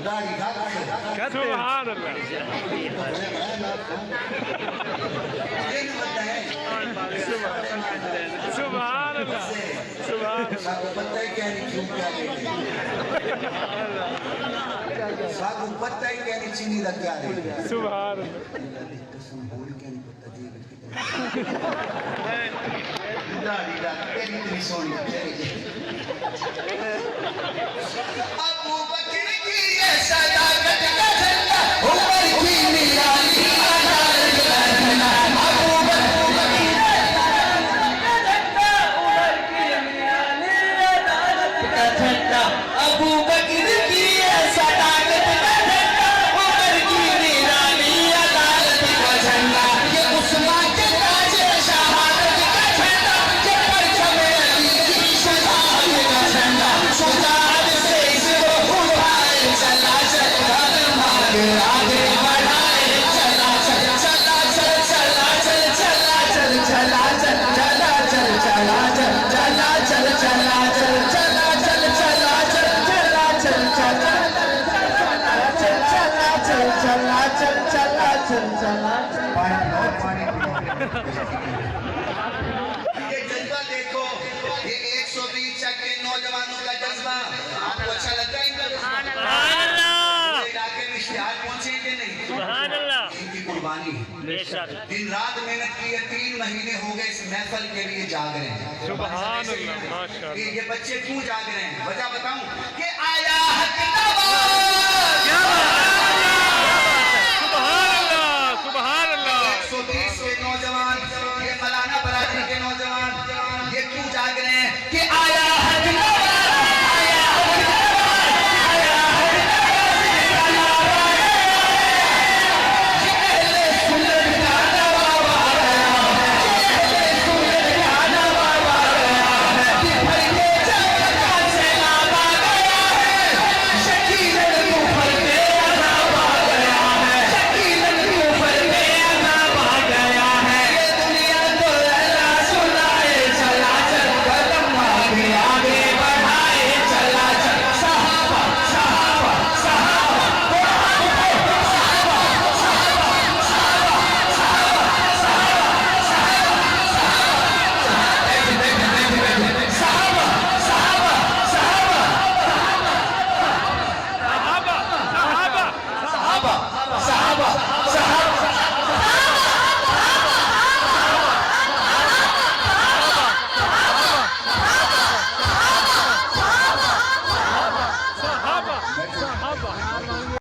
दाढ़ी सुभान अल्लाह सुभान अल्लाह साहब पता ही क्या नहीं क्यों क्या साहब पता ही क्या नहीं चीनी लग क्या रही सुभान कसम बोल क्या नहीं पता जी दाढ़ी तेरी इतनी सोनी अबू बकर की ये सदाकत का झंडा ऊपर की निराली अनार का झंडा अबू बकर की ये सदाकत का झंडा ऊपर की निराली अदालत का झंडा अबू बकर की ये सदाकत का झंडा ऊपर की निराली अदालत का झंडा ये उस्मान के ताज शहादत का झंडा ये परचम अली की शहादत का झंडा शुजाअत से इसको उठाए चला चल कदम आगे आगे बढ़ाए चला चल चला चल चला चल चला चल चला चल चला चल चला चल चला चल चला चल चला चल चला चल चला चल चला चल चला चल चला चल चला चल चला ये जज्बा देखो ये 120 के नौजवानों का जज्बा आपको अच्छा लगता है इनका इलाके में इश्तिहार पहुंचे कि नहीं इनकी कुर्बानी दिन रात मेहनत की है 3 महीने हो गए इस महफल के लिए जाग रहे हैं सुभान अल्लाह माशाअल्लाह ये बच्चे क्यों जाग रहे हैं वजह बताऊं कि आया हक नवाज